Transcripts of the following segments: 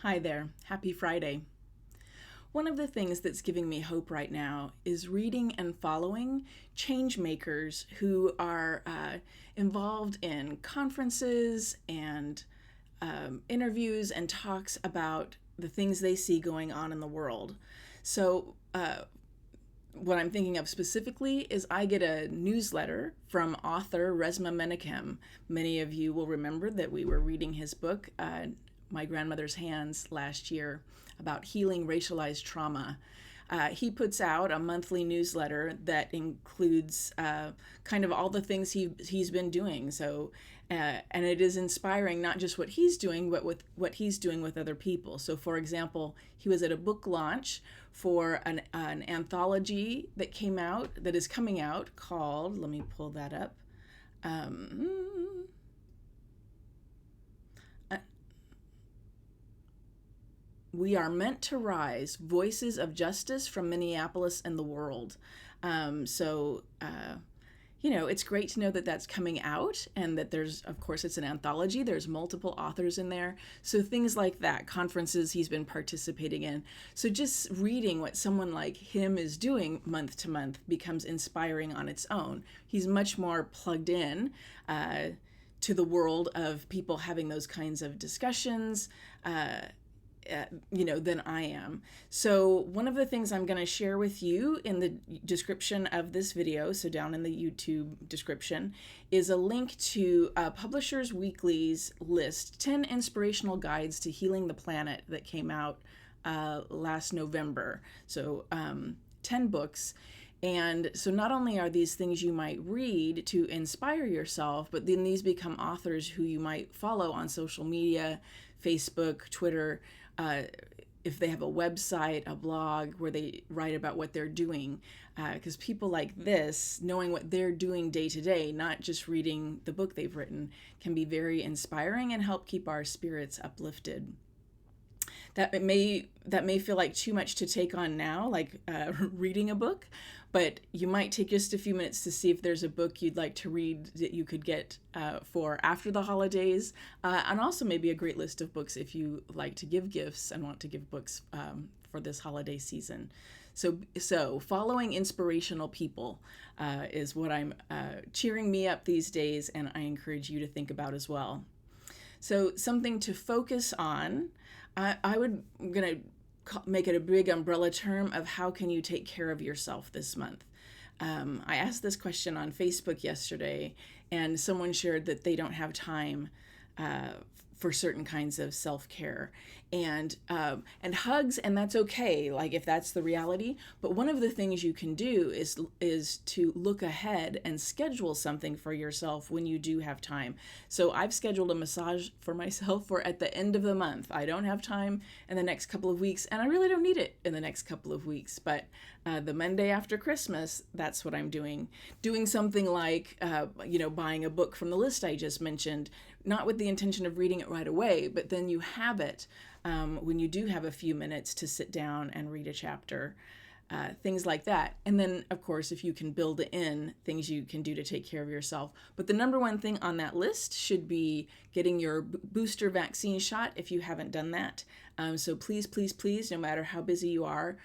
Hi there. Happy Friday. One of the things that's giving me hope right now is reading and following change makers who are involved in conferences and interviews and talks about the things they see going on in the world. So, what I'm thinking of specifically is I get a newsletter from author Resma Menachem. Many of you will remember that we were reading his book, My Grandmother's Hands, last year about healing racialized trauma. He puts out a monthly newsletter that includes kind of all the things he's been doing. And it is inspiring not just what he's doing, but with what he's doing with other people. So, for example, he was at a book launch for an anthology that is coming out called, let me pull that up. We Are Meant to Rise, Voices of Justice from Minneapolis and the World. It's great to know that that's coming out and that of course, it's an anthology. There's multiple authors in there. So things like that, conferences he's been participating in. So just reading what someone like him is doing month to month becomes inspiring on its own. He's much more plugged in to the world of people having those kinds of discussions. Than I am. So one of the things I'm going to share with you in the description of this video, so down in the YouTube description, is a link to Publishers Weekly's list, 10 inspirational guides to healing the planet that came out last November. So 10 books. And so not only are these things you might read to inspire yourself, but then these become authors who you might follow on social media, Facebook, Twitter, if they have a website, a blog where they write about what they're doing. Because people like this, knowing what they're doing day to day, not just reading the book they've written, can be very inspiring and help keep our spirits uplifted. That may feel like too much to take on now, like reading a book, but you might take just a few minutes to see if there's a book you'd like to read that you could get for after the holidays, and also maybe a great list of books if you like to give gifts and want to give books for this holiday season. So following inspirational people is what I'm cheering me up these days, and I encourage you to think about as well. So something to focus on. I'm going to make it a big umbrella term of how can you take care of yourself this month. I asked this question on Facebook yesterday, and someone shared that they don't have time for certain kinds of self-care and hugs, and that's okay, like if that's the reality. But one of the things you can do is to look ahead and schedule something for yourself when you do have time. So I've scheduled a massage for myself for at the end of the month. I don't have time in the next couple of weeks, and I really don't need it in the next couple of weeks, but the Monday after Christmas, that's what I'm doing. Doing something like, buying a book from the list I just mentioned, not with the intention of reading it right away, but then you have it when you do have a few minutes to sit down and read a chapter, things like that. And then, of course, if you can build in things you can do to take care of yourself. But the number one thing on that list should be getting your booster vaccine shot if you haven't done that. So please, please, please, no matter how busy you are,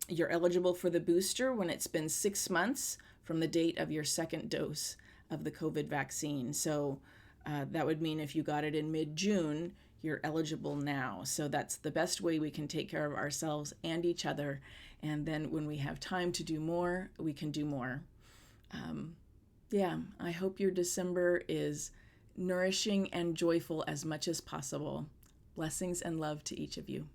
you're eligible for the booster when it's been 6 months from the date of your second dose of the COVID vaccine. So that would mean if you got it in mid-June, you're eligible now. So that's the best way we can take care of ourselves and each other. And then when we have time to do more, we can do more. I hope your December is nourishing and joyful as much as possible. Blessings and love to each of you.